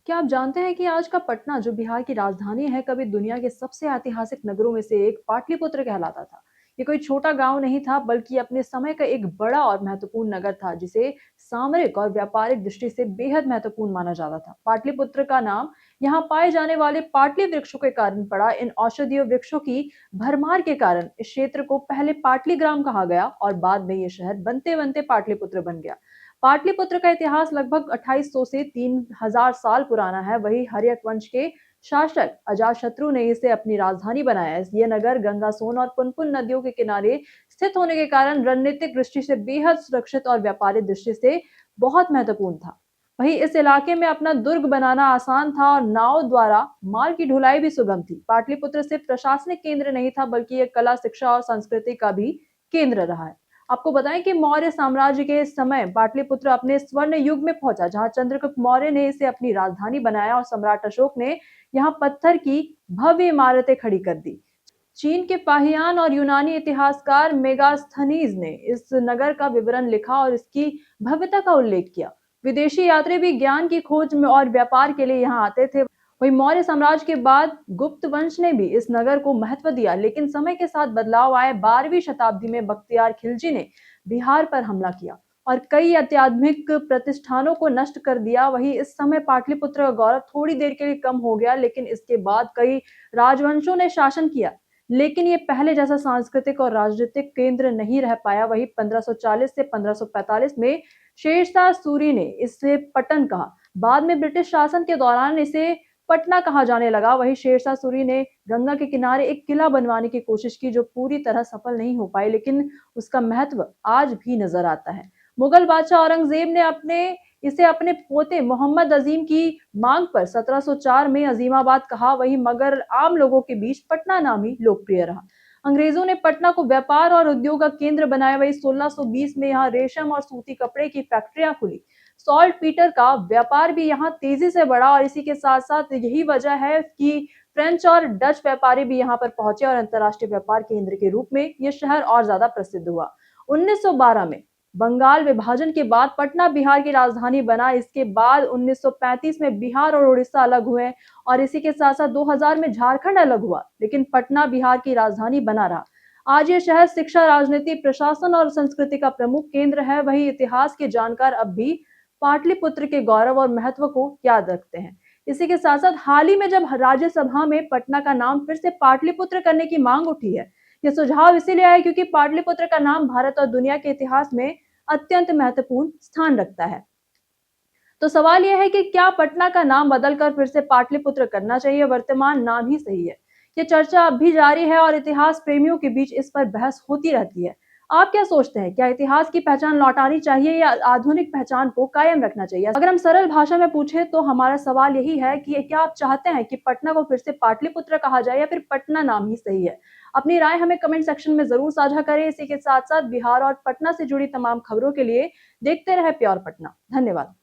क्या आप जानते हैं कि आज का पटना जो बिहार की राजधानी है, कभी दुनिया के सबसे ऐतिहासिक नगरों में से एक पाटलिपुत्र कहलाता था। ये कोई छोटा गांव नहीं था, बल्कि अपने समय का एक बड़ा और महत्वपूर्ण नगर था, जिसे सामरिक और व्यापारिक दृष्टि से बेहद महत्वपूर्ण माना जाता था। पाटलिपुत्र का नाम यहाँ पाए जाने वाले पाटली वृक्षों के कारण पड़ा। इन औषधीय वृक्षों की भरमार के कारण इस क्षेत्र को पहले पाटली ग्राम कहा गया और बाद में ये शहर बनते बनते पाटलिपुत्र बन गया। पाटलिपुत्र का इतिहास लगभग 2800 से 3000 साल पुराना है। वही हर्यक वंश के शासक अजातशत्रु ने इसे अपनी राजधानी बनाया। ये नगर गंगा, सोन और पुनपुन नदियों के किनारे स्थित होने के कारण रणनीतिक दृष्टि से बेहद सुरक्षित और व्यापारिक दृष्टि से बहुत महत्वपूर्ण था। वहीं इस इलाके में अपना दुर्ग बनाना आसान था और नाव द्वारा माल की ढुलाई भी सुगम थी। पाटलिपुत्र सिर्फ प्रशासनिक केंद्र नहीं था, बल्कि एक कला, शिक्षा और संस्कृति का भी केंद्र रहा है। आपको बताएं कि मौर्य साम्राज्य के समय पाटलिपुत्र अपने स्वर्ण युग में पहुंचा, जहां चंद्रगुप्त मौर्य ने इसे अपनी राजधानी बनाया और सम्राट अशोक ने यहां पत्थर की भव्य इमारतें खड़ी कर दी। चीन के पाहियान और यूनानी इतिहासकार मेगास्थनीज ने इस नगर का विवरण लिखा और इसकी भव्यता का उल्लेख किया। विदेशी यात्री भी ज्ञान की खोज में और व्यापार के लिए यहाँ आते थे। वही मौर्य साम्राज्य के बाद गुप्त वंश ने भी इस नगर को महत्व दिया, लेकिन समय के साथ बदलाव आए। 12वीं शताब्दी में बख्तियार खिलजी ने बिहार पर हमला किया और कई अत्याधुनिक प्रतिष्ठानों को नष्ट कर दिया। वही इस समय पाटलिपुत्र का गौरव थोड़ी देर के लिए कम हो गया, लेकिन इसके बाद कई राजवंशों ने शासन किया, लेकिन ये पहले जैसा सांस्कृतिक और राजनीतिक केंद्र नहीं रह पाया। वही 1540 से 1545 में शेरशाह सूरी ने इसे पटन कहा। बाद में ब्रिटिश शासन के दौरान इसे पटना कहा जाने लगा। वही शेरशाह सूरी ने गंगा के किनारे एक किला बनवाने की कोशिश की, जो पूरी तरह सफल नहीं हो पाई, लेकिन उसका महत्व आज भी नजर आता है। मुगल बादशाह औरंगजेब ने इसे अपने पोते मोहम्मद अजीम की मांग पर 1704 में अजीमाबाद कहा। वही मगर आम लोगों के बीच पटना नाम ही लोकप्रिय रहा। अंग्रेजों ने पटना को व्यापार और उद्योग का केंद्र बनाया। वही 1620 में यहाँ रेशम और सूती कपड़े की फैक्ट्रियां खुली। सॉल्ट पीटर का व्यापार भी यहाँ तेजी से बढ़ा और इसी के साथ साथ यही वजह है कि फ्रेंच और डच व्यापारी भी यहाँ पर पहुंचे और अंतर्राष्ट्रीय व्यापार केंद्र के रूप में यह शहर और ज्यादा प्रसिद्ध हुआ। 1912 में बंगाल विभाजन के बाद पटना बिहार की राजधानी बना। इसके बाद 1935 में बिहार और उड़ीसा अलग हुए और इसी के साथ साथ 2000 में झारखंड अलग हुआ, लेकिन पटना बिहार की राजधानी बना रहा। आज ये शहर शिक्षा, राजनीति, प्रशासन और संस्कृति का प्रमुख केंद्र है। वही इतिहास के जानकार अब भी पाटलिपुत्र के गौरव और महत्व को याद रखते हैं। इसी के साथ साथ हाल ही में जब राज्यसभा में पटना का नाम फिर से पाटलिपुत्र करने की मांग उठी है, ये सुझाव इसीलिए आया क्योंकि पाटलिपुत्र का नाम भारत और दुनिया के इतिहास में अत्यंत महत्वपूर्ण स्थान रखता है। तो सवाल यह है कि क्या पटना का नाम बदलकर फिर से पाटलिपुत्र करना चाहिए? वर्तमान नाम ही सही है। ये चर्चा अब भी जारी है और इतिहास प्रेमियों के बीच इस पर बहस होती रहती है। आप क्या सोचते हैं? क्या इतिहास की पहचान लौटानी चाहिए या आधुनिक पहचान को कायम रखना चाहिए? अगर हम सरल भाषा में पूछे तो हमारा सवाल यही है कि क्या आप चाहते हैं कि पटना को फिर से पाटलिपुत्र कहा जाए या फिर पटना नाम ही सही है? अपनी राय हमें कमेंट सेक्शन में जरूर साझा करें। इसी के साथ साथ बिहार और पटना से जुड़ी तमाम खबरों के लिए देखते रहे प्योर पटना। धन्यवाद।